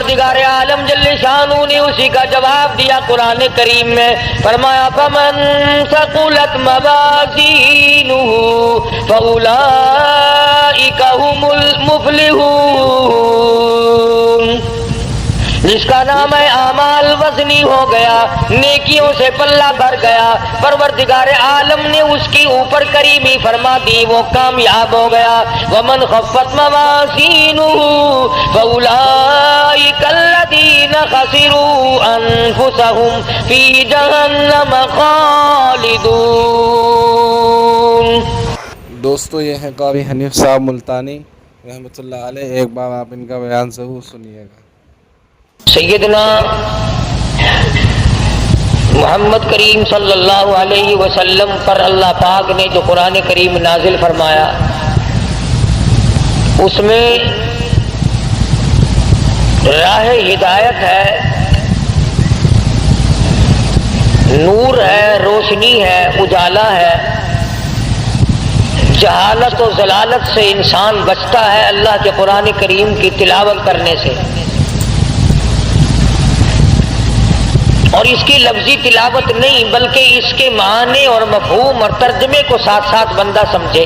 پروردگار عالم جل شانہ نے اسی کا جواب دیا قرآن کریم میں، فرمایا فمن ثقلت موازینہ فاولئک هم المفلحون، جس کا نام ہے اعمال وزنی ہو گیا، نیکیوں سے پلہ بھر گیا، پروردگار عالم نے اس کی اوپر کریمی فرما دی، وہ کامیاب ہو گیا۔ ومن خفت موازینہ فاولئک الذین خسروا انفسهم فی جہنم خالدون۔ دوستو یہ ہیں قاری حنیف صاحب ملتانی رحمۃ اللہ علیہ، ایک بار آپ ان کا بیان ضرور سنیے گا۔ سیدنا محمد کریم صلی اللہ علیہ وسلم پر اللہ پاک نے جو قرآن کریم نازل فرمایا، اس میں راہ ہدایت ہے، نور ہے، روشنی ہے، اجالا ہے، جہالت و ضلالت سے انسان بچتا ہے اللہ کے قرآن کریم کی تلاوت کرنے سے، اور اس کی لفظی تلاوت نہیں بلکہ اس کے معنی اور مفہوم اور ترجمے کو ساتھ ساتھ بندہ سمجھے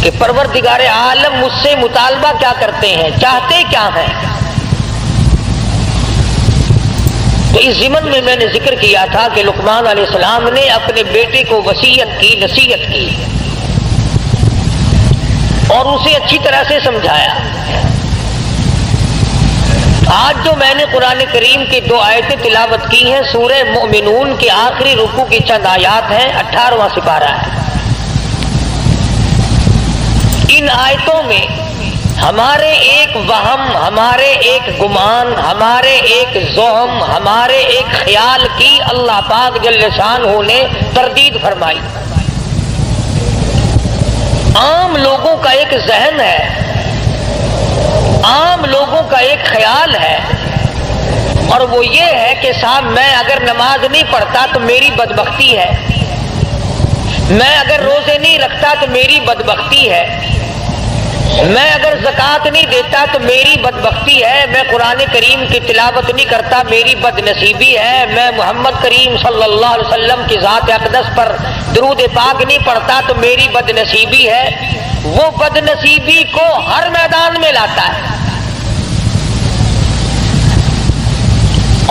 کہ پروردگار عالم مجھ سے مطالبہ کیا کرتے ہیں، چاہتے کیا ہیں۔ تو اس ضمن میں نے ذکر کیا تھا کہ لقمان علیہ السلام نے اپنے بیٹے کو وصیت کی، نصیحت کی اور اسے اچھی طرح سے سمجھایا۔ آج جو میں نے قرآن کریم کی 2 آیتیں تلاوت کی ہیں، سورہ مومنون کے آخری رکوع کی چند آیات ہیں، 18واں سپارہ ہے۔ ان آیتوں میں ہمارے ایک وہم، ہمارے ایک گمان، ہمارے ایک زوہم، ہمارے ایک خیال کی اللہ پاک جل شانہ نے تردید فرمائی۔ عام لوگوں کا ایک ذہن ہے، عام لوگوں کا ایک خیال ہے، اور وہ یہ ہے کہ صاحب میں اگر نماز نہیں پڑھتا تو میری بدبختی ہے، میں اگر روزے نہیں رکھتا تو میری بدبختی ہے، میں اگر زکوٰۃ نہیں دیتا تو میری بدبختی ہے، میں قرآن کریم کی تلاوت نہیں کرتا میری بد نصیبی ہے، میں محمد کریم صلی اللہ علیہ وسلم کی ذات اقدس پر درود پاک نہیں پڑھتا تو میری بد نصیبی ہے۔ وہ بد نصیبی کو ہر میدان میں لاتا ہے،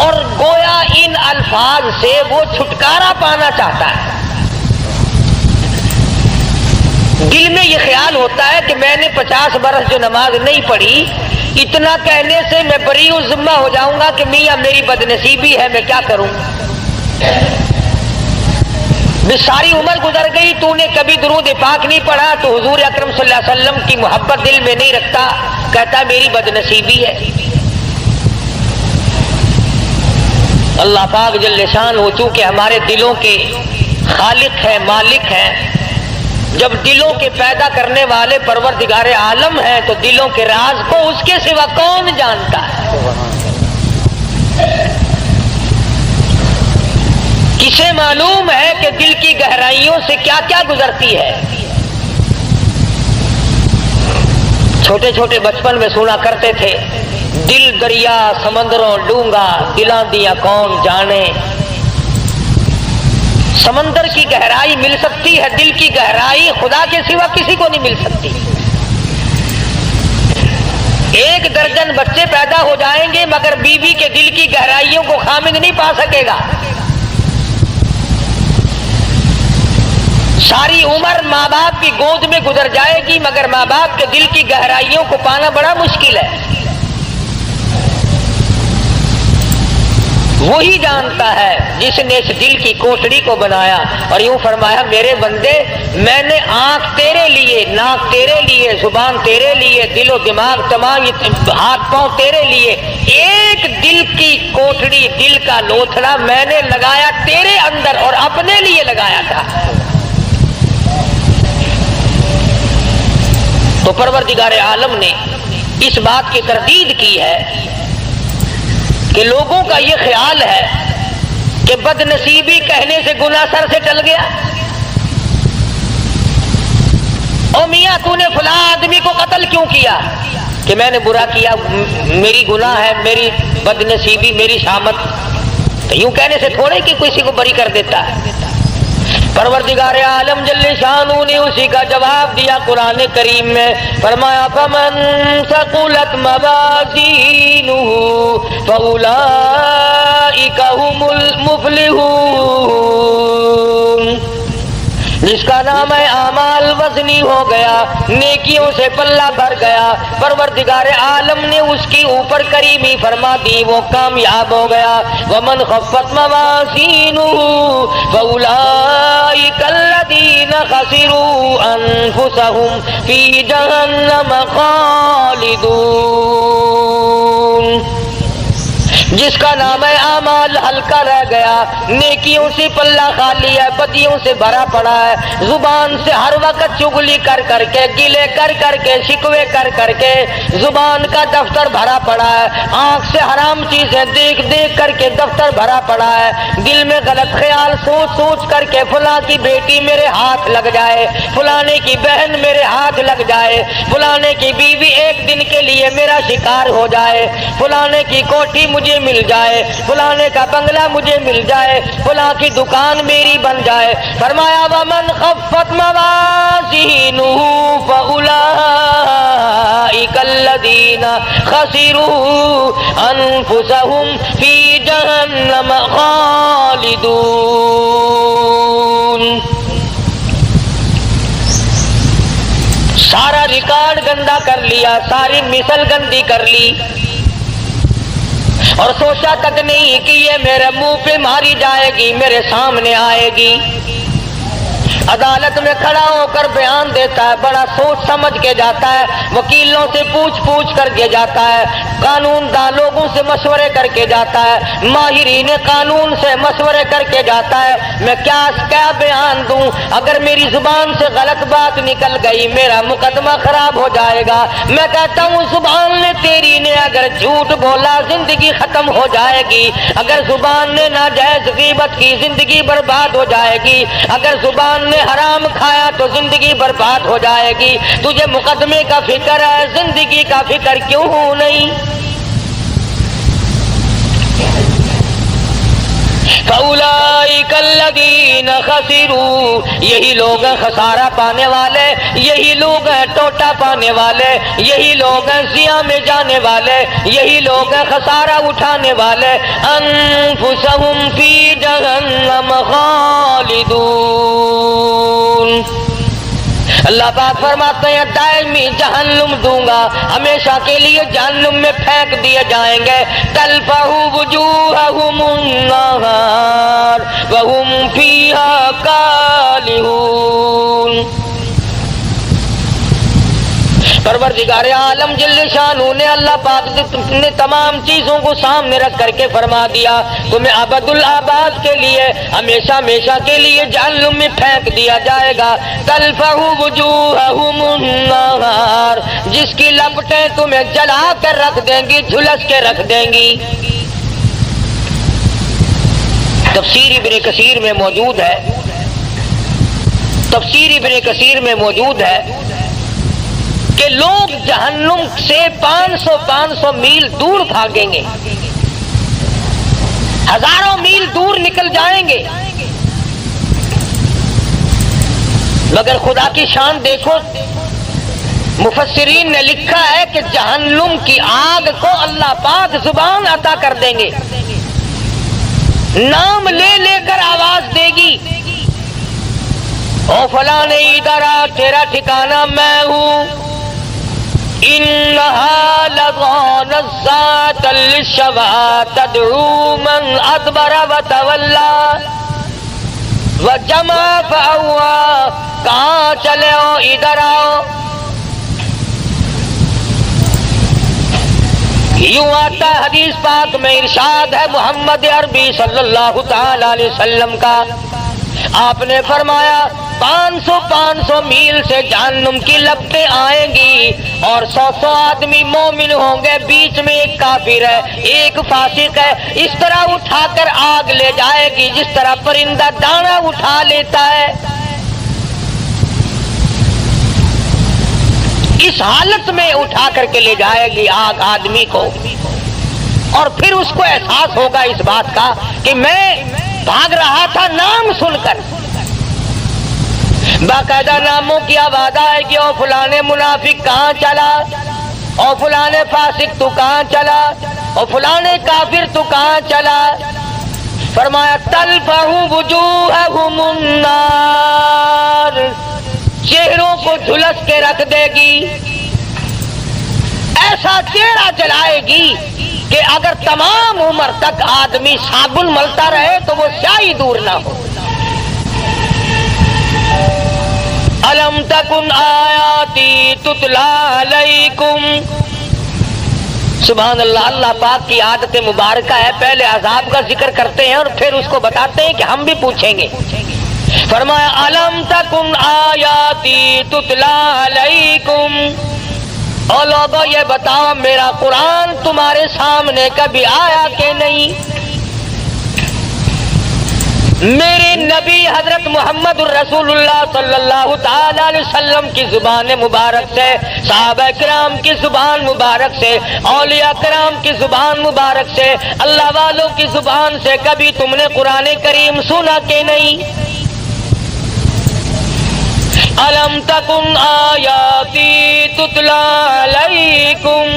اور گویا ان الفاظ سے وہ چھٹکارا پانا چاہتا ہے۔ دل میں یہ خیال ہوتا ہے کہ میں نے 50 برس جو نماز نہیں پڑھی، اتنا کہنے سے میں بری الذمہ ہو جاؤں گا کہ میاں میری بد نصیبی ہے، میں کیا کروں؟ ساری عمر گزر گئی، تو نے کبھی درود پاک نہیں پڑھا، تو حضور اکرم صلی اللہ علیہ وسلم کی محبت دل میں نہیں رکھتا، کہتا میری بد نصیبی ہے۔ اللہ پاک جل شانہ چونکہ ہمارے دلوں کے خالق ہے، مالک ہے، جب دلوں کے پیدا کرنے والے پروردگار عالم ہیں تو دلوں کے راز کو اس کے سوا کون جانتا ہے؟ کسے معلوم ہے کہ دل کی گہرائیوں سے کیا کیا گزرتی ہے؟ چھوٹے چھوٹے بچپن میں سنا کرتے تھے، دل دریا سمندروں ڈونگا، دلاں دیا کون جانے۔ سمندر کی گہرائی مل سکتی ہے، دل کی گہرائی خدا کے سوا کسی کو نہیں مل سکتی۔ 1 درجن بچے پیدا ہو جائیں گے مگر بیوی کے دل کی گہرائیوں کو خامد نہیں پا سکے گا۔ ساری عمر ماں باپ کی گود میں گزر جائے گی مگر ماں باپ کے دل کی گہرائیوں کو پانا بڑا مشکل ہے۔ وہی جانتا ہے جس نے اس دل کی کوٹڑی کو بنایا، اور یوں فرمایا میرے بندے میں نے آنکھ تیرے لیے، ناک تیرے لیے، زبان تیرے لیے، دل و دماغ تمام ہاتھ پاؤں تیرے لیے، ایک دل کی کوٹڑی، دل کا لوتھڑا میں نے لگایا تیرے اندر اور اپنے لیے لگایا تھا۔ تو پروردگار عالم نے اس بات کی تردید کی ہے کہ لوگوں کا یہ خیال ہے کہ بد نصیبی کہنے سے گناہ سر سے ٹل گیا۔ او میاں تو نے فلاں آدمی کو قتل کیوں کیا؟ کہ میں نے برا کیا، میری گناہ ہے، میری بدنصیبی، میری شامت، تو یوں کہنے سے تھوڑے کہ کسی کو بری کر دیتا ہے۔ پروردگار عالم جل شانہ نے اسی کا جواب دیا قرآن کریم میں، فرمایا فمن ثقلت موازینہ فاولئک هم المفلحون، جس کا نام ہے اعمال وزنی ہو گیا، نیکیوں سے پلہ بھر گیا، پروردگار عالم نے اس کی اوپر کریمی فرما دی، وہ کامیاب ہو گیا۔ ومن خفت موازینہ فاولئک الذین خسروا انفسهم فی جہنم خالدون، جس کا نام ہے اعمال ہلکا رہ گیا، نیکیوں سے پلہ خالی ہے، بدیوں سے بھرا پڑا ہے، زبان سے ہر وقت چغلی کر کر کے، گلے کر کر کے، شکوے کر کر کے زبان کا دفتر بھرا پڑا ہے، آنکھ سے حرام چیزیں دیکھ دیکھ کر کے دفتر بھرا پڑا ہے، دل میں غلط خیال سوچ سوچ کر کے فلاں کی بیٹی میرے ہاتھ لگ جائے، فلانے کی بہن میرے ہاتھ لگ جائے، فلانے کی بیوی ایک دن کے لیے میرا شکار ہو جائے، فلانے کی کوٹھی مجھے مل جائے، فلانے کا بنگلہ مجھے مل جائے، فلاں کی دکان میری بن جائے۔ فرمایا ومن خفت موازینہ فاولئک الذین خسروا انفسهم فی جہنم خالدون۔ سارا ریکارڈ گندا کر لیا، ساری مثل گندی کر لی، اور سوچا تک نہیں کہ یہ میرے منہ پہ ماری جائے گی، میرے سامنے آئے گی۔ عدالت میں کھڑا ہو کر بیان دیتا ہے، بڑا سوچ سمجھ کے جاتا ہے، وکیلوں سے پوچھ پوچھ کر کے جاتا ہے، قانون دان لوگوں سے مشورے کر کے جاتا ہے، ماہرین قانون سے مشورے کر کے جاتا ہے، میں کیا بیان دوں، اگر میری زبان سے غلط بات نکل گئی میرا مقدمہ خراب ہو جائے گا۔ میں کہتا ہوں زبان نے تیری نے اگر جھوٹ بولا زندگی ختم ہو جائے گی، اگر زبان نے ناجائز غیبت کی زندگی برباد ہو جائے گی، اگر زبان نے حرام کھایا تو زندگی برباد ہو جائے گی۔ تجھے مقدمے کا فکر ہے، زندگی کا فکر کیوں نہیں؟ فَأُولَئِكَ الَّذِينَ خَسِرُوا، یہی لوگ ہیں خسارہ پانے والے، یہی لوگ ہیں ٹوٹا پانے والے، یہی لوگ ہیں زیاں میں جانے والے، یہی لوگ ہیں خسارہ اٹھانے والے۔ أَنفُسَهُمْ فِي جَهَنَّمَ خَالِدُونَ، اللہ پاک فرماتے ہیں دائمی جہنم دوں گا، ہمیشہ کے لیے جہنم میں پھینک دیے جائیں گے۔ تلفح وجوہہم النار وہم فیہا کالہون، پروردگار عالم جل شانہ نے اللہ پاک نے تمام چیزوں کو سامنے رکھ کر کے فرما دیا تمہیں ابد الآباد کے لیے ہمیشہ ہمیشہ کے لیے جہنم میں پھینک دیا جائے گا۔ تلفح وجوہہم النار، جس کی لپٹیں تمہیں جلا کر رکھ دیں گی، جھلس کے رکھ دیں گی۔ تفسیر ابن کثیر میں موجود ہے، تفسیر ابن کثیر میں موجود ہے کہ لوگ جہنم سے 500 میل دور بھاگیں گے، ہزاروں میل دور نکل جائیں گے، مگر خدا کی شان دیکھو، مفسرین نے لکھا ہے کہ جہنم کی آگ کو اللہ پاک زبان عطا کر دیں گے، نام لے لے کر آواز دے گی، او فلاں ادھر آ، تیرا ٹھکانہ میں ہوں۔ انہا لظى نزاعۃ للشویٰ تدعو من ادبر وتولی وجمع فأوعى، کہاں چلے ہو، ادھر آؤ۔ یوں آتا ہے حدیث پاک میں، ارشاد ہے محمد عربی صلی اللہ تعالی علیہ وسلم کا، آپ نے فرمایا 500 میل سے جہنم کی لپٹیں آئیں گی اور 100 آدمی مومن ہوں گے، بیچ میں ایک کافر ہے، ایک فاسق ہے، اس طرح اٹھا کر آگ لے جائے گی جس طرح پرندہ دانا اٹھا لیتا ہے۔ اس حالت میں اٹھا کر کے لے جائے گی آگ آدمی کو، اور پھر اس کو احساس ہوگا اس بات کا کہ میں بھاگ رہا تھا نام سن کر، باقاعدہ ناموں کی آواز آئے گی، اور فلانے منافق کہاں چلا، اور فلانے فاسق تو کہاں چلا، اور فلانے کافر تو کہاں چلا۔ فرمایا تلفح وجوہہم النار، چہروں کو جھلس کے رکھ دے گی، ایسا چہرہ جلائے گی کہ اگر تمام عمر تک آدمی صابن ملتا رہے تو وہ سیاہی دور نہ ہو۔ الم تکن آیاتی تتلی علیکم، سبحان اللہ، اللہ پاک کی عادت مبارکہ ہے، پہلے عذاب کا ذکر کرتے ہیں اور پھر اس کو بتاتے ہیں کہ ہم بھی پوچھیں گے۔ فرمایا الم تکن آیاتی تتلی علیکم، اور لوگوں یہ بتاؤ میرا قرآن تمہارے سامنے کبھی آیا کہ نہیں؟ میرے نبی حضرت محمد الرسول اللہ صلی اللہ تعالی علیہ وسلم کی زبان مبارک سے، صحابہ کرام کی زبان مبارک سے، اولیاء کرام کی زبان مبارک سے، اللہ والوں کی زبان سے کبھی تم نے قرآن کریم سنا کہ نہیں؟ الم تکن آیاتی تتلی علیکم،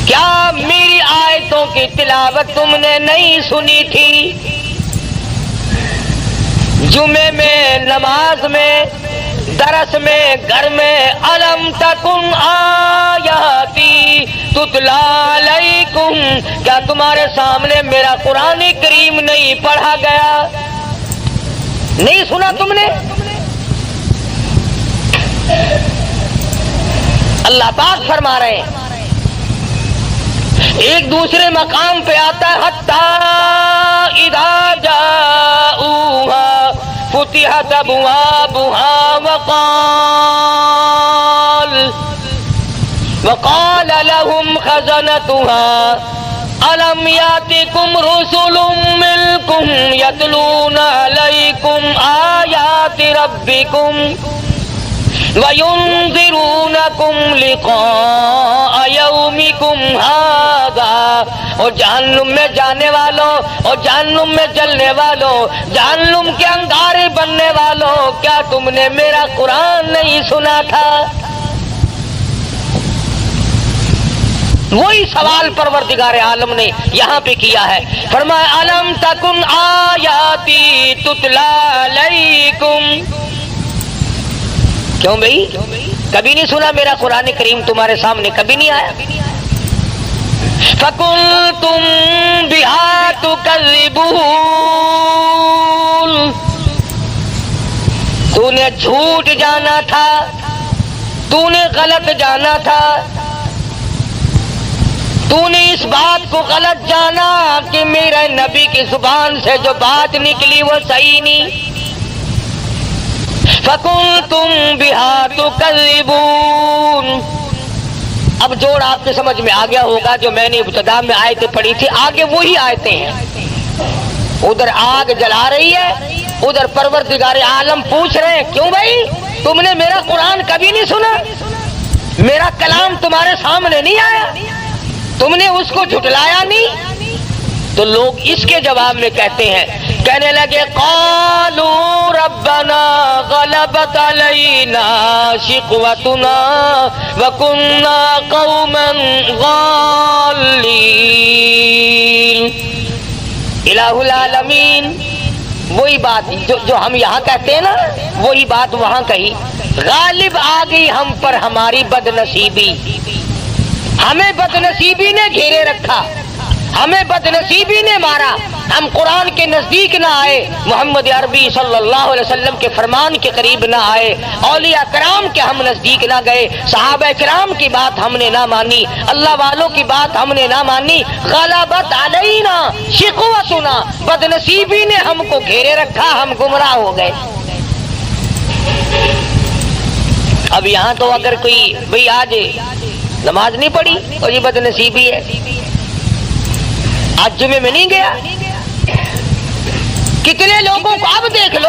کیا میری آیتوں کی تلاوت تم نے نہیں سنی تھی؟ جمعے میں، نماز میں، درس میں، گھر میں، الم تکن آیاتی تتلی علیکم، کیا تمہارے سامنے میرا قرآن کریم نہیں پڑھا گیا؟ نہیں سنا تم نے؟ اللہ پاک فرما رہے ہیں، ایک دوسرے مقام پہ آتا ہے حتی اذا جاؤوہا فتحت ابوابها وقال لهم خزنتها الم یاتکم رسل منکم یتلون علیکم آیات ربکم وَيُنذِرُونَكُمْ لِقَاءَ يَوْمِكُمْ هَذَا، اور جہنم میں جانے والوں اور جہنم میں جلنے والوں، جہنم کے انگارے بننے والوں، کیا تم نے میرا قرآن نہیں سنا تھا؟ وہی سوال پروردگار عالم نے یہاں پہ کیا ہے، فرمایا الم تکن آیاتی تتلی علیکم، کیوں بھئی کبھی نہیں سنا میرا قرآن کریم تمہارے سامنے کبھی نہیں آیا؟ فَكُنْتُمْ بِهَا تُكَذِّبُونَ، تو نے جھوٹ جانا تھا، تو نے غلط جانا تھا، تو نے اس بات کو غلط جانا کہ میرے نبی کی زبان سے جو بات نکلی وہ صحیح نہیں۔ فَكُنْتُمْ بِهَا تُكَذِّبُونَ، اب جوڑ آپ کے سمجھ میں آ گیا ہوگا، جو میں نے ابتدا میں آیتیں پڑھی تھی آگے وہی آیتیں ہیں، ادھر آگ جلا رہی ہے، ادھر پروردگار عالم پوچھ رہے ہیں کیوں بھائی تم نے میرا قرآن کبھی نہیں سنا، میرا کلام تمہارے سامنے نہیں آیا، تم نے اس کو جھٹلایا نہیں؟ تو لوگ اس کے جواب میں کہتے ہیں، کہنے لگے قالوا ربنا غلبت علینا شقوتنا وکنا قوما غالین، الہ العالمین، وہی بات جو ہم یہاں کہتے ہیں نا، وہی بات وہاں کہی، غالب آ گئی ہم پر ہماری بد نصیبی، ہمیں بد نصیبی نے گھیرے رکھا، ہمیں بد نصیبی نے مارا، ہم قرآن کے نزدیک نہ آئے، محمد عربی صلی اللہ علیہ وسلم کے فرمان کے قریب نہ آئے، اولیاء کرام کے ہم نزدیک نہ گئے، صحابہ کرام کی بات ہم نے نہ مانی، اللہ والوں کی بات ہم نے نہ مانی، غلبت علینا شقوتنا، بد نصیبی نے ہم کو گھیرے رکھا، ہم گمراہ ہو گئے۔ اب یہاں تو اگر کوئی بھئی آج نماز نہیں پڑھی اور یہ بد نصیبی ہے، آج جمعے میں نہیں گیا، کتنے لوگوں کو اب دیکھ لو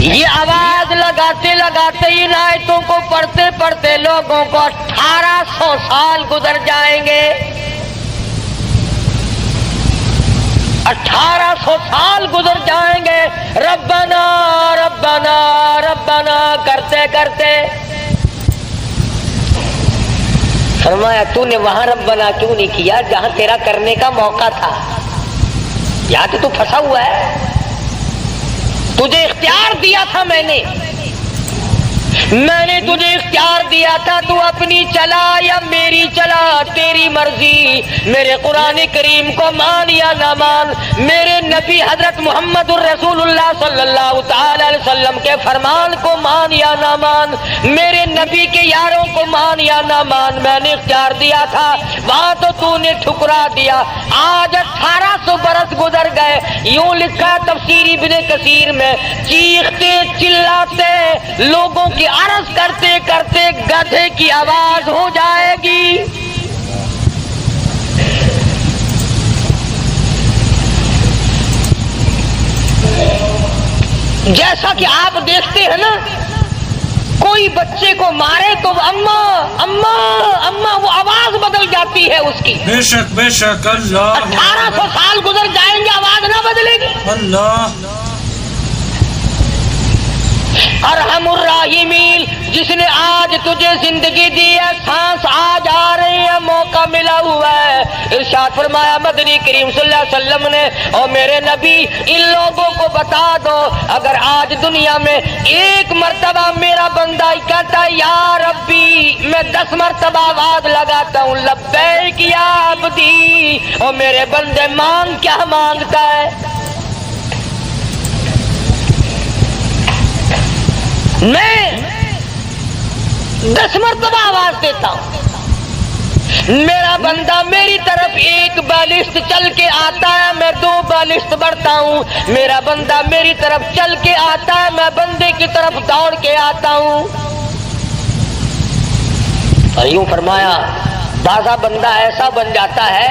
یہ آواز لگاتے لگاتے ان آیتوں کو پڑھتے پڑھتے لوگوں کو 1800 سال گزر جائیں گے. 1800 سال گزر جائیں گے ربنا ربنا ربنا کرتے کرتے. فرمایا تو نے وہاں ربنا کیوں نہیں کیا جہاں تیرا کرنے کا موقع تھا؟ یہاں تو پھنسا ہوا ہے. تجھے اختیار دیا تھا میں نے تجھے اختیار دیا تھا، تو اپنی چلا یا میری چلا، تیری مرضی. میرے قرآن کریم کو مان یا نہ مان، میرے نبی حضرت محمد الرسول اللہ صلی اللہ تعالی علیہ وسلم کے فرمان کو مان یا نہ مان، میرے نبی کے یاروں کو مان یا نہ مان. میں نے اختیار دیا تھا، وہاں تو نے ٹھکرا دیا. آج 1800 برس گزر گئے. یوں لکھا تفسیر ابن کثیر میں، چیختے چلاتے لوگوں کی عرض کرتے کرتے گدھے کی آواز ہو جائے گی. جیسا کہ آپ دیکھتے ہیں نا، کوئی بچے کو مارے تو اماں اماں اماں وہ آواز بدل جاتی ہے اس کی. بے شک اللہ. 1800 سال گزر جائیں گے آواز نہ بدلے گی. اللہ ارحم الراحمین، جس نے آج تجھے زندگی دی ہے، سانس آج آ رہی ہے، موقع ملا ہوا ہے. ارشاد فرمایا مدنی کریم صلی اللہ علیہ وسلم نے، اور میرے نبی ان لوگوں کو بتا دو، اگر آج دنیا میں ایک مرتبہ میرا بندہ کہتا ہے یا ربی، میں 10 مرتبہ آواز لگاتا ہوں لبیک یا عبدی، اور میرے بندے مانگ کیا مانگتا ہے؟ میں 10 مرتبہ آواز دیتا ہوں، میرا بندہ میری طرف 1 بالشت چل کے آتا ہے، میں 2 بالشت بڑھتا ہوں. میرا بندہ میری طرف چل کے آتا ہے، میں بندے کی طرف دوڑ کے آتا ہوں. اور یوں فرمایا بعضا بندہ ایسا بن جاتا ہے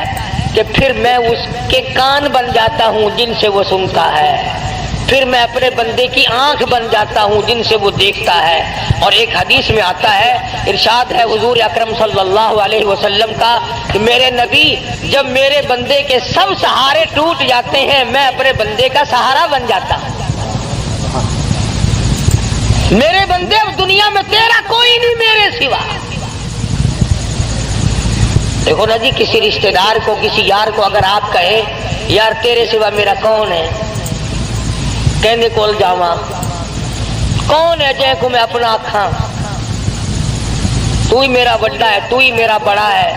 کہ پھر میں اس کے کان بن جاتا ہوں جن سے وہ سنتا ہے، پھر میں اپنے بندے کی آنکھ بن جاتا ہوں جن سے وہ دیکھتا ہے. اور ایک حدیث میں آتا ہے، ارشاد ہے حضور اکرم صلی اللہ علیہ وسلم کا کہ میرے نبی جب میرے بندے کے سب سہارے ٹوٹ جاتے ہیں، میں اپنے بندے کا سہارا بن جاتا ہوں. میرے بندے اب دنیا میں تیرا کوئی نہیں میرے سوا. دیکھو نا جی، کسی رشتہ دار کو، کسی یار کو اگر آپ کہیں یار تیرے سوا میرا کون ہے، کہنے کول جاواں، کون ہے جے کو میں اپنا آکھاں، تو ہی میرا بڑا ہے، تو ہی میرا بڑا ہے،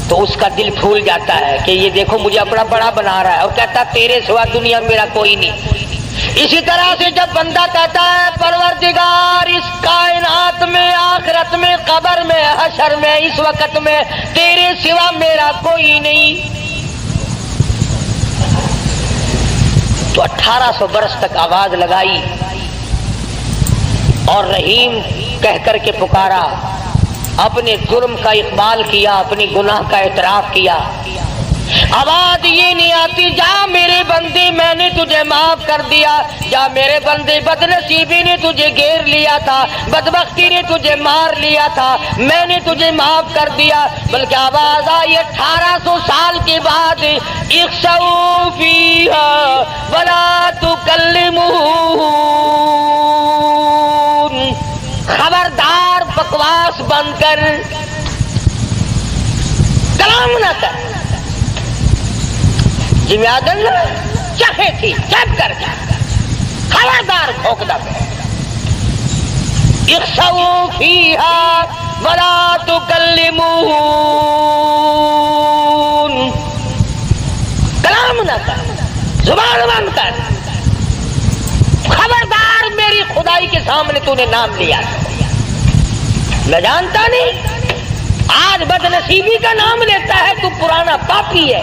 تو اس کا دل پھول جاتا ہے کہ یہ دیکھو مجھے اپنا بڑا بنا رہا ہے، اور کہتا تیرے سوا دنیا میرا کوئی نہیں. اسی طرح سے جب بندہ کہتا ہے پروردگار اس کائنات میں، آخرت میں، قبر میں، حشر میں، اس وقت میں تیرے سوا میرا کوئی نہیں، تو 1800 برس تک آواز لگائی اور رحیم کہہ کر کے پکارا، اپنے جرم کا اقبال کیا، اپنی گناہ کا اعتراف کیا. آواز یہ نہیں آتی جا میرے بندے میں نے تجھے معاف کر دیا، جا میرے بندے بدنصیبی نے تجھے گھیر لیا تھا، بدبختی نے تجھے مار لیا تھا، میں نے تجھے معاف کر دیا. بلکہ آواز آئی 1800 سال کے بعد، اخسؤوا فیہا ولا تکلمون، خبردار بکواس بند کر، کلام نہ کر. جی آدم چاہے تھی چپ کر جا، خبردار بھونکتا پہ. اخسؤوا فیہا ولا تکلمون، کلام نہ کر، زبان بند کر، خبردار میری خدائی کے سامنے تو نے نام لیا. میں جانتا نہیں آج بدنصیبی کا نام لیتا ہے، تو پرانا پاپی ہے،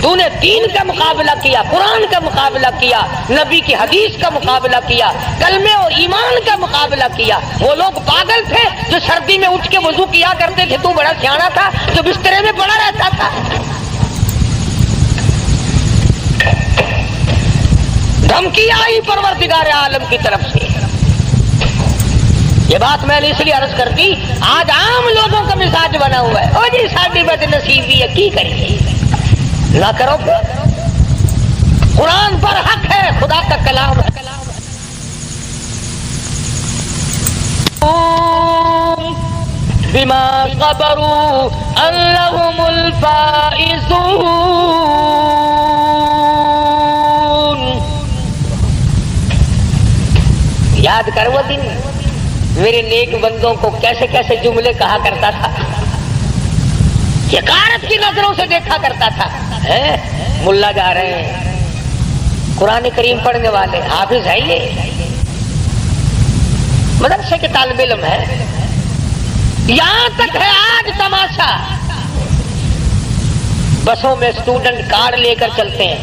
تو نے دین کا مقابلہ کیا، قرآن کا مقابلہ کیا، نبی کی حدیث کا مقابلہ کیا، کلمے اور ایمان کا مقابلہ کیا. وہ لوگ پاگل تھے جو سردی میں اٹھ کے وضو کیا کرتے تھے، تو بڑا سیانا تھا جو بسترے میں پڑا رہتا تھا. دھمکی آئی پروردگار عالم کی طرف سے. یہ بات میں نے اس لیے عرض کر دی، آج عام لوگوں کا مزاج بنا ہوا ہے، او جی ساڈی بد نصیبی ہے کی کریے. نہ کرو، قرآن پر حق ہے، خدا کا کلام ہے. بما صبروا انہم الفائزون. یاد کر وہ دن میرے نیک بندوں کو کیسے کیسے جملے کہا کرتا تھا، حقارت کی نظروں سے دیکھا کرتا تھا. ملا جا رہے ہیں، قرآن کریم پڑھنے والے، حافظ ہے، یہ مدرسے کے طالب علم ہے. یہاں تک ہے آج تماشا، بسوں میں اسٹوڈنٹ کارڈ لے کر چلتے ہیں.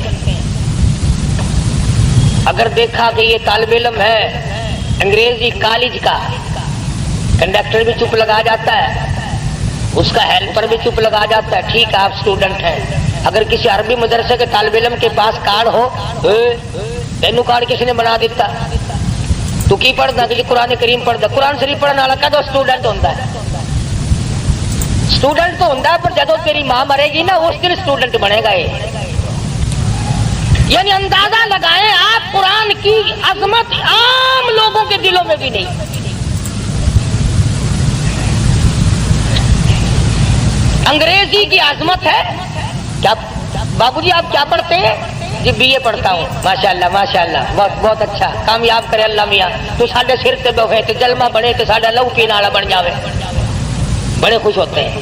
اگر دیکھا کہ یہ طالب علم ہے انگریزی کالج کا، کنڈکٹر بھی چپ لگا جاتا ہے، اس کا ہیلپر بھی چپ لگا جاتا ہے، ٹھیک ہے آپ اسٹوڈنٹ ہیں. اگر کسی عربی مدرسے کے طالب علم کے پاس کارڈ ہو، تینوں کارڈ کس نے بنا دیتا، تو کی پڑھتا کہ قرآن کریم پڑھتا، قرآن شریف پڑھنے والا کا تو اسٹوڈنٹ ہوتا ہے. اسٹوڈنٹ تو ہوتا ہے، پر جب تیری ماں مرے گی نا اس دن اسٹوڈنٹ بنے گا. یہ یعنی اندازہ لگائیں آپ، قرآن کی عظمت عام لوگوں کے دلوں میں بھی نہیں. انگریزی کی عظمت ہے. کیا بابو جی آپ کیا پڑھتے ہیں؟ جی بی اے پڑھتا ہوں. ماشاءاللہ ماشاءاللہ، بہت بہت اچھا، کامیاب کرے اللہ میاں. تو ساڈے سر تے بہے تے جلمہ بنے تے ساڈا لہو پینے والا بن جاوے، بڑے خوش ہوتے ہیں.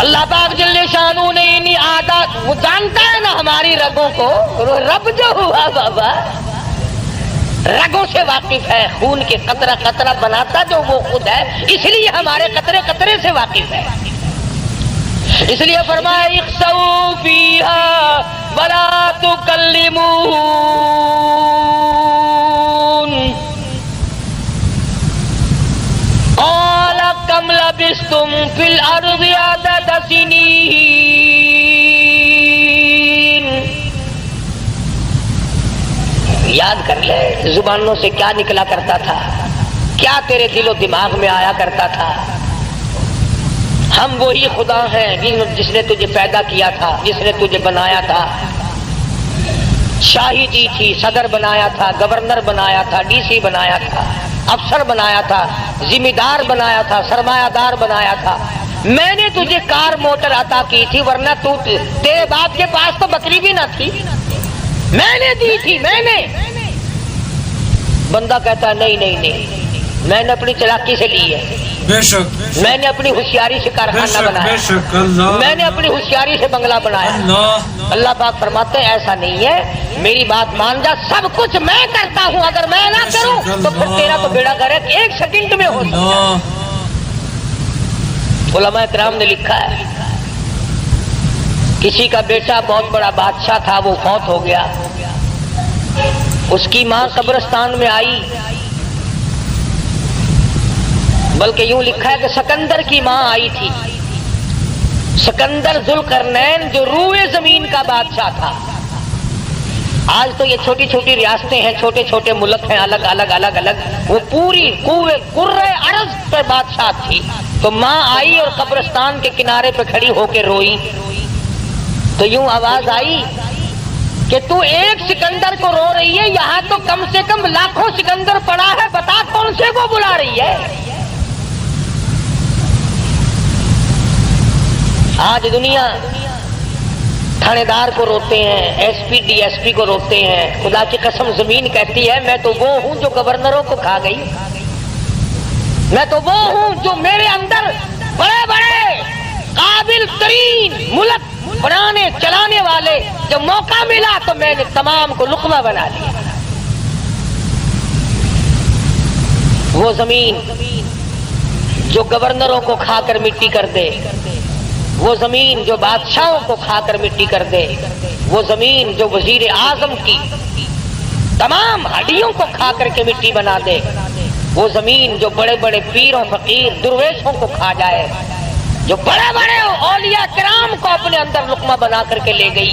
اللہ پاک جل شانہ نے انہی عادات، وہ جانتا ہے نا ہماری رگوں کو. رب جو ہوا بابا رگوں سے واقف ہے، خون کے قطرہ قطرہ بناتا جو وہ خود ہے، اس لیے ہمارے قطرے قطرے سے واقف ہے. اس لیے فرمایا اخسؤوا فیہا ولا تکلمون. قال کم لبثتم فی الارض عدد سنین. یاد کر لے زبانوں سے کیا نکلا کرتا تھا، کیا تیرے دل و دماغ میں آیا کرتا تھا. ہم وہی خدا ہیں جس نے تجھے پیدا کیا تھا، جس نے تجھے بنایا تھا، شاہی دی تھی، صدر بنایا تھا، گورنر بنایا تھا، ڈی سی بنایا تھا، افسر بنایا تھا، ذمہ دار بنایا تھا، سرمایہ دار بنایا تھا. میں نے تجھے کار موٹر عطا کی تھی، ورنہ تیرے باپ کے پاس تو بکری بھی نہ تھی، میں نے دی تھی. میں نے. بندہ کہتا ہے نہیں نہیں نہیں، میں نے اپنی چلاکی سے لی ہے، بے شک میں نے اپنی ہوشیاری سے کارخانہ بنایا، میں نے اپنی ہوشیاری سے بنگلہ بنایا. اللہ پاک فرماتے ہیں ایسا نہیں ہے، میری بات مان جا، سب کچھ میں کرتا ہوں، اگر میں نہ کروں تو پھر تیرا تو بیڑا غرق ایک سیکنڈ میں ہو سکتا ہے. علماء کرام نے لکھا ہے کسی کا بیٹا بہت بڑا بادشاہ تھا، وہ فوت ہو گیا. اس کی ماں قبرستان میں آئی، بلکہ یوں لکھا ہے کہ سکندر کی ماں آئی تھی. سکندر ذوالقرنین جو روئے زمین کا بادشاہ تھا. آج تو یہ چھوٹی چھوٹی ریاستیں ہیں، چھوٹے چھوٹے ملک ہیں، الگ الگ الگ الگ، وہ پوری کرۂ ارض پر بادشاہ تھی. تو ماں آئی اور قبرستان کے کنارے پہ کھڑی ہو کے روئی. تو یوں آواز آئی کہ تو ایک سکندر کو رو رہی ہے، یہاں تو کم سے کم لاکھوں سکندر پڑا ہے، بتا کون سے کو بلا رہی ہے. آج دنیا تھانے دار کو روتے ہیں، S P D S P کو روتے ہیں. خدا کی قسم زمین کہتی ہے میں تو وہ ہوں جو گورنروں کو کھا گئی، میں تو وہ ہوں جو میرے اندر بڑے بڑے قابل ترین ملک بنانے چلانے والے، جب موقع ملا تو میں نے تمام کو لقمہ بنا لیا. وہ زمین جو گورنروں کو کھا کر مٹی کر دے، وہ زمین جو بادشاہوں کو کھا کر مٹی کر دے، وہ زمین جو وزیر اعظم کی تمام ہڈیوں کو کھا کر کے مٹی بنا دے، وہ زمین جو بڑے بڑے پیروں فقیر درویشوں کو کھا جائے، جو بڑے بڑے اولیاء کرام کو اپنے اندر لقمہ بنا کر کے لے گئی،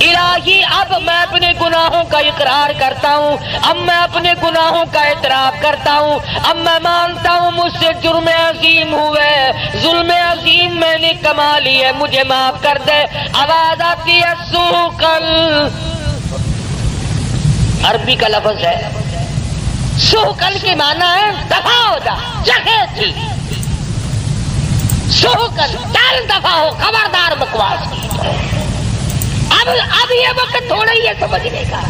الہی اب میں اپنے گناہوں کا اقرار کرتا ہوں، اب میں اپنے گناہوں کا اعتراف کرتا ہوں، اب میں مانتا ہوں مجھ سے جرم عظیم ہوئے، ظلم عظیم میں نے کما لی ہے، مجھے معاف کر دے۔ آواز آتی ہے سوقل، عربی کا لفظ ہے، سوقل کے معنی ہے دفع ہو جا، جگہ تھی، سوقل چل دفع ہو، خبردار بکواس کی۔ اب یہ وقت تھوڑا ہی ہے سمجھنے کا،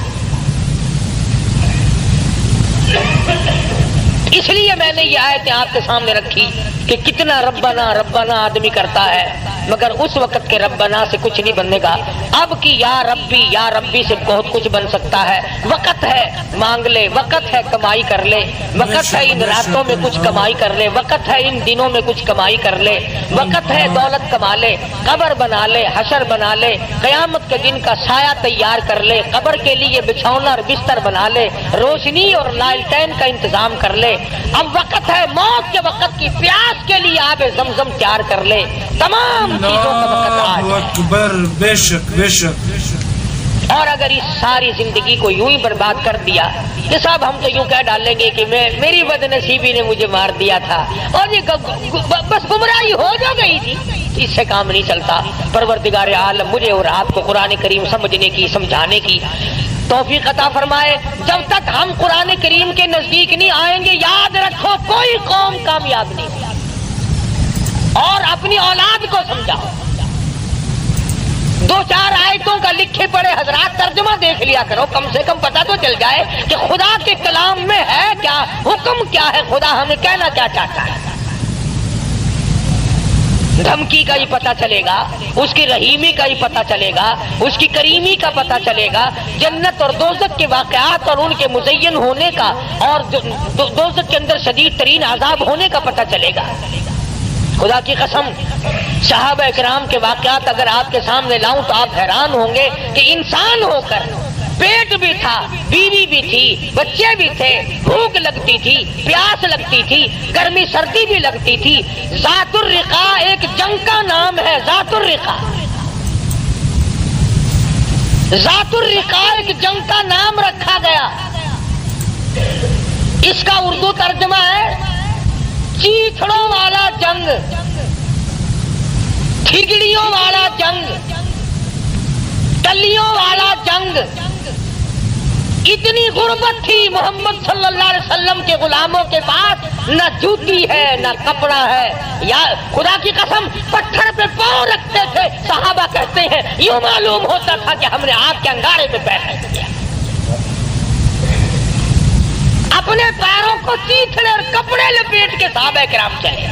اس لیے میں نے یہ آیتیں آپ کے سامنے رکھی کہ کتنا ربنا ربنا آدمی کرتا ہے، مگر اس وقت کے ربنا سے کچھ نہیں بننے گا۔ اب کی یا ربی سے بہت کچھ بن سکتا ہے۔ وقت ہے مانگ لے، وقت ہے کمائی کر لے، وقت ہے ان راتوں میں کچھ کمائی کر لے، وقت ہے ان دنوں میں کچھ کمائی کر لے، وقت ہے دولت کما لے، قبر بنا لے، حشر بنا لے، قیامت کے دن کا سایہ تیار کر لے، قبر کے لیے بچھونا اور بستر بنا لے، روشنی اور لالٹین کا انتظام کر لے۔ اب وقت ہے موت کے وقت کی پیاس کے لیے آب زمزم تیار کر لے۔ تمام چیزوں کا وقت آج اللہ اکبر، بے شک بے شک۔ اور اگر اس ساری زندگی کو یوں ہی برباد کر دیا کہ صاحب ہم تو یوں کہہ ڈالیں گے کہ میری بد نصیبی نے مجھے مار دیا تھا، اور یہ بس گمراہی ہو جو گئی تھی، اس سے کام نہیں چلتا۔ پروردگار عالم مجھے اور آپ کو قرآن کریم سمجھنے کی، سمجھانے کی توفیق عطا فرمائے۔ جب تک ہم قرآن کریم کے نزدیک نہیں آئیں گے، یاد رکھو کوئی قوم کامیاب نہیں۔ اور اپنی اولاد کو سمجھاؤ، دو چار آیتوں کا لکھے پڑے حضرات ترجمہ دیکھ لیا کرو، کم سے کم پتہ تو چل جائے کہ خدا کے کلام میں ہے کیا، حکم کیا ہے، خدا ہمیں کہنا کیا چاہتا ہے۔ دھمکی کا ہی پتہ چلے گا، اس کی رحیمی کا ہی پتہ چلے گا، اس کی کریمی کا پتہ چلے گا، جنت اور دوزخ کے واقعات اور ان کے مزین ہونے کا، اور دوزخ کے اندر شدید ترین عذاب ہونے کا پتہ چلے گا۔ خدا کی قسم صحابہ اکرام کے واقعات اگر آپ کے سامنے لاؤں تو آپ حیران ہوں گے کہ انسان ہو کر پیٹ بھی تھا، بیوی بھی تھی، بچے بھی تھے، بھوک لگتی تھی، پیاس لگتی تھی، گرمی سردی بھی لگتی تھی۔ ذات الرقا ایک جنگ کا نام ہے، ذات الرقا، ذات الرقا ایک جنگ کا نام رکھا گیا۔ اس کا اردو ترجمہ ہے چیتھڑوں والا جنگ، ٹھگڑیوں والا جنگ، ٹلیوں والا جنگ۔ اتنی غربت تھی محمد صلی اللہ علیہ وسلم کے غلاموں کے پاس، نہ جوتی ہے نہ کپڑا ہے، یا خدا کی قسم پتھر پہ پاؤں رکھتے تھے۔ صحابہ کہتے ہیں یوں معلوم ہوتا تھا کہ ہم نے آگ کے انگارے پہ پیر رکھ دیا۔ اپنے پیروں کو چیتھڑے اور کپڑے لپیٹ کے صحابہ کرام چلے۔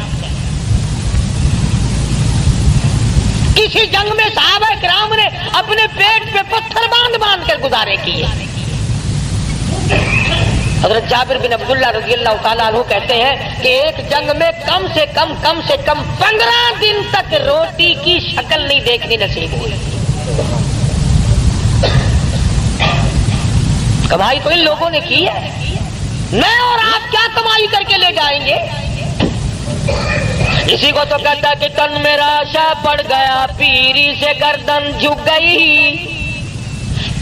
کسی جنگ میں صحابہ کرام نے اپنے پیٹ پہ پتھر باندھ کر گزارے کیے۔ حضرت جابر بن عبداللہ رضی اللہ تعالیٰ عنہ کہتے ہیں کہ ایک جنگ میں کم سے کم 15 دن تک روٹی کی شکل نہیں دیکھنی نصیب ہوئی۔ کمائی تو ان لوگوں نے کی ہے، میں اور آپ کیا کمائی کر کے لے جائیں گے؟ اسی کو تو کہتا کہ تن میرا آشا پڑ گیا، پیری سے گردن جھک گئی،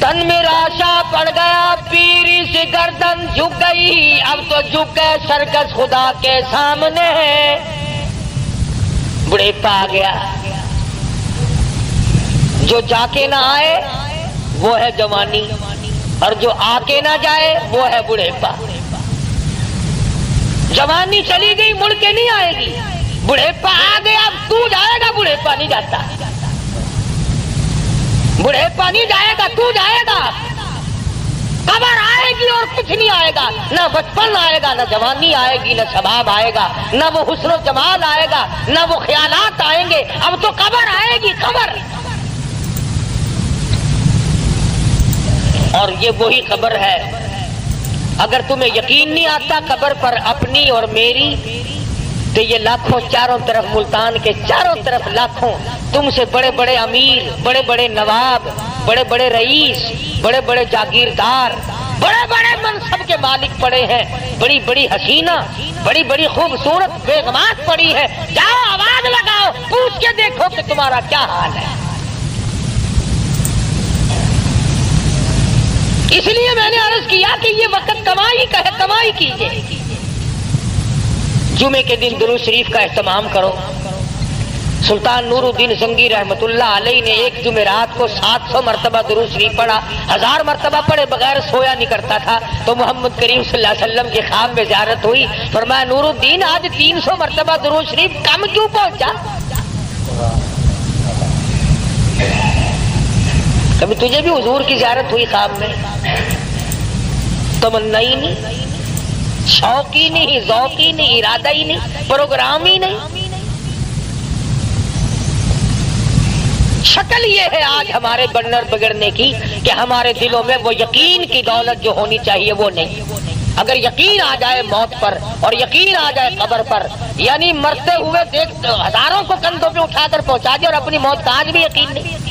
تن میرا آشا پڑ گیا، پیری سے گردن جھک گئی، اب تو جھک گئے سرکس خدا کے سامنے، بڑھیپا آ گیا۔ جو جا کے نہ آئے وہ ہے جوانی، اور جو آ کے نہ جائے وہ ہے بڑھیپا۔ جوانی چلی گئی مڑ کے نہیں آئے گی، بڑھیپا آ گیا اب تو جائے گا، بڑھیپا نہیں جاتا، بڑھیپا نہیں جائے گا، تو جائے گا۔ قبر آئے گی اور کچھ نہیں آئے گا، نہ بچپن آئے گا، نہ جوانی آئے گی، نہ شباب آئے گا، نہ وہ حسن و جمال آئے گا، نہ وہ خیالات آئیں گے۔ اب تو قبر آئے گی، قبر۔ اور یہ وہی قبر ہے، اگر تمہیں یقین نہیں آتا قبر پر اپنی اور میری، تو یہ لاکھوں چاروں طرف ملتان کے چاروں طرف لاکھوں تم سے بڑے بڑے امیر، بڑے بڑے نواب، بڑے بڑے رئیس، بڑے بڑے جاگیردار، بڑے بڑے منصب کے مالک پڑے ہیں، بڑی بڑی حسینہ، بڑی بڑی خوبصورت بیگمات پڑی ہے۔ جاؤ آواز لگاؤ، پوچھ کے دیکھو کہ تمہارا کیا حال ہے۔ اس لیے میں نے عرض کیا کہ یہ وقت کمائی کا ہے، کمائی کیجئے۔ جمعے کے دن درود شریف کا اہتمام کرو۔ سلطان نور الدین زنگی رحمت اللہ علیہ نے ایک جمعرات کو 700 مرتبہ درود شریف پڑھا، 1000 مرتبہ پڑھے بغیر سویا نہیں کرتا تھا۔ تو محمد کریم صلی اللہ علیہ وسلم کے خواب میں زیارت ہوئی، فرمایا نور الدین آج 300 مرتبہ درود شریف کم کیوں پہنچا؟ کبھی تجھے بھی حضور کی زیارت ہوئی خواب میں؟ تمنا ہی نہیں، شوق ہی نہیں، ذوق ہی نہیں، ارادہ ہی نہیں، پروگرام ہی نہیں۔ شکل یہ ہے آج ہمارے بنر بگڑنے کی کہ ہمارے دلوں میں وہ یقین کی دولت جو ہونی چاہیے وہ نہیں۔ اگر یقین آ جائے موت پر اور یقین آ جائے قبر پر، یعنی مرتے ہوئے دیکھ ہزاروں کو کندھوں پہ اٹھا کر پہنچا دیا اور اپنی موت کا آج بھی یقین نہیں۔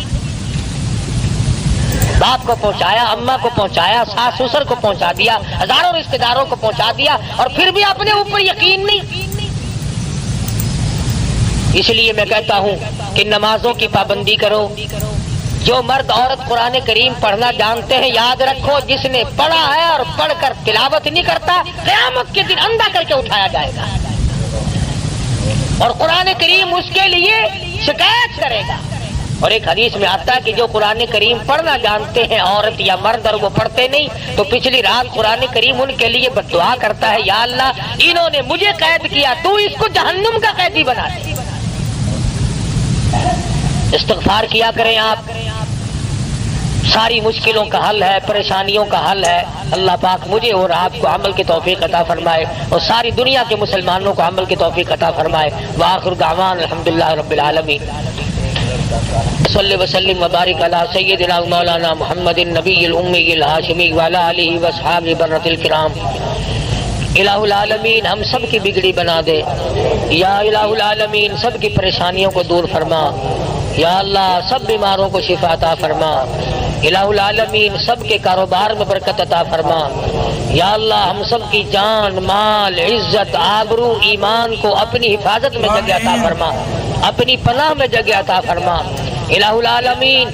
باپ کو پہنچایا، اماں کو پہنچایا، ساس سسر کو پہنچا دیا، ہزاروں رشتہ داروں کو پہنچا دیا اور پھر بھی اپنے اوپر یقین نہیں۔ اس لیے میں کہتا ہوں کہ نمازوں کی پابندی کرو۔ جو مرد عورت قرآن کریم پڑھنا جانتے ہیں، یاد رکھو جس نے پڑھا ہے اور پڑھ کر تلاوت نہیں کرتا، قیامت کے دن اندھا کر کے اٹھایا جائے گا اور قرآن کریم اس کے لیے شکایت کرے گا۔ اور ایک حدیث میں آتا ہے کہ جو قرآن کریم پڑھنا جانتے ہیں عورت یا مرد اور وہ پڑھتے نہیں، تو پچھلی رات قرآن کریم ان کے لیے بد دعا کرتا ہے، یا اللہ انہوں نے مجھے قید کیا، تو اس کو جہنم کا قیدی بنا دے۔ استغفار کیا کریں آپ، ساری مشکلوں کا حل ہے، پریشانیوں کا حل ہے۔ اللہ پاک مجھے اور آپ کو عمل کی توفیق عطا فرمائے اور ساری دنیا کے مسلمانوں کو عمل کی توفیق عطا فرمائے۔ وآخر دعوان الحمدللہ رب العالمین۔ صلی وسلم وبارک علی سیدنا مولانا محمد النبی الامی الہاشمی وعلی آلہ واصحابہ برۃ الکرام۔ الہ العالمین ہم سب کی بگڑی بنا دے، یا الہ العالمین سب کی پریشانیوں کو دور فرما، یا اللہ سب بیماروں کو شفا عطا فرما، الہ العالمین سب کے کاروبار میں برکت عطا فرما، یا اللہ ہم سب کی جان مال عزت آبرو ایمان کو اپنی حفاظت میں جگہ عطا فرما، اپنی پناہ میں جگہ عطا فرما۔ الہ العالمین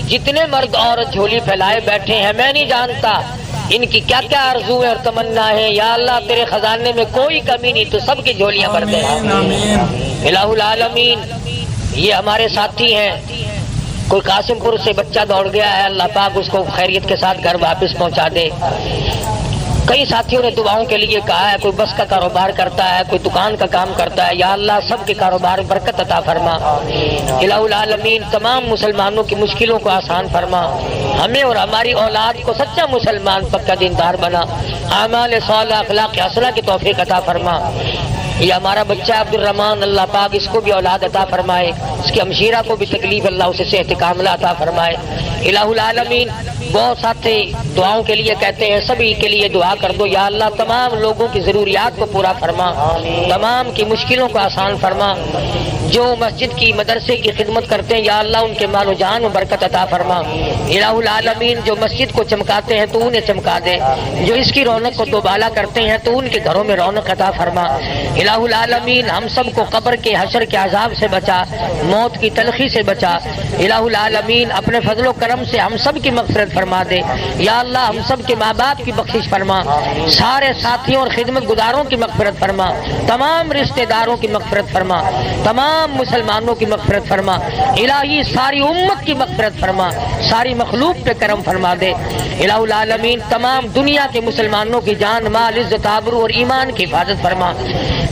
جتنے مرد عورت جھولی پھیلائے بیٹھے ہیں، میں نہیں جانتا ان کی کیا کیا آرزویں اور تمنا ہے، یا اللہ تیرے خزانے میں کوئی کمی نہیں، تو سب کی جھولیاں بھر دے۔ الہ العالمین یہ ہمارے ساتھی ہیں، کوئی قاسم پور سے بچہ دوڑ گیا ہے، اللہ پاک اس کو خیریت کے ساتھ گھر واپس پہنچا دے۔ کئی ساتھیوں نے دعاؤں کے لیے کہا ہے، کوئی بس کا کاروبار کرتا ہے، کوئی دکان کا کام کرتا ہے، یا اللہ سب کے کاروبار میں برکت عطا فرما۔ الہ العالمین تمام مسلمانوں کی مشکلوں کو آسان فرما، ہمیں اور ہماری اولاد کو سچا مسلمان پکا دیندار بنا، اعمال صالحہ اخلاق حسنہ کی توفیق عطا فرما۔ یہ ہمارا بچہ عبد الرحمان، اللہ پاک اس کو بھی اولاد عطا فرمائے، اس کی ہمشیرہ کو بھی تکلیف اللہ اسے صحت کاملہ عطا فرمائے۔ الہ العالمین بہت ساتھی دعاؤں کے لیے کہتے ہیں، سبھی کے لیے دعا کر دو، یا اللہ تمام لوگوں کی ضروریات کو پورا فرما، تمام کی مشکلوں کو آسان فرما۔ جو مسجد کی مدرسے کی خدمت کرتے ہیں، یا اللہ ان کے مال و جان میں برکت عطا فرما۔ الہ العالمین جو مسجد کو چمکاتے ہیں تو انہیں چمکا دے، جو اس کی رونق کو دوبالا کرتے ہیں تو ان کے گھروں میں رونق عطا فرما۔ الہ العالمین ہم سب کو قبر کے حشر کے عذاب سے بچا، موت کی تلخی سے بچا۔ الہ العالمین اپنے فضل و کرم سے ہم سب کی مغفرت فرما دے، یا اللہ ہم سب کے ماں باپ کی بخشش فرما، سارے ساتھیوں اور خدمت گزاروں کی مغفرت فرما، تمام رشتہ داروں کی مغفرت فرما، تمام مسلمانوں کی مغفرت فرما۔ الہی ساری امت کی مغفرت فرما، ساری مخلوق پہ کرم فرما دے۔ الہ العالمین تمام دنیا کے مسلمانوں کی جان مال عزت آبرو اور ایمان کی حفاظت فرما۔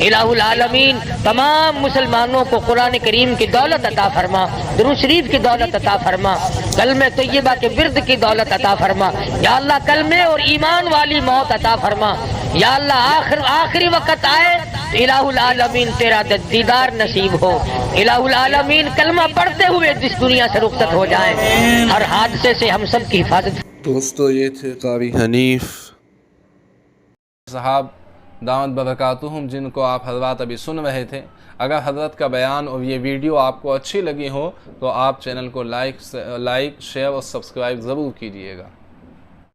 الہ العالمین تمام مسلمانوں کو قرآن کریم کی دولت عطا فرما، درود شریف کی دولت عطا فرما، کلمہ طیبہ کے ورد کی دولت عطا فرما، یا اللہ کلمے اور ایمان والی موت عطا فرما۔ یا اللہ آخری وقت آئے تو الہ العالمین تیرا دیدار نصیب ہو۔ الہ العالمین کلمہ پڑھتے ہوئے جس دنیا سے رخصت ہو جائیں، ہر حادثے سے ہم سب کی حفاظت۔ دوستو یہ تھے قاری حنیف صاحب دامت برکاتہم، جن کو آپ حضرات ابھی سن رہے تھے۔ اگر حضرت کا بیان اور یہ ویڈیو آپ کو اچھی لگی ہو تو آپ چینل کو لائک شیئر اور سبسکرائب ضرور کیجیے گا۔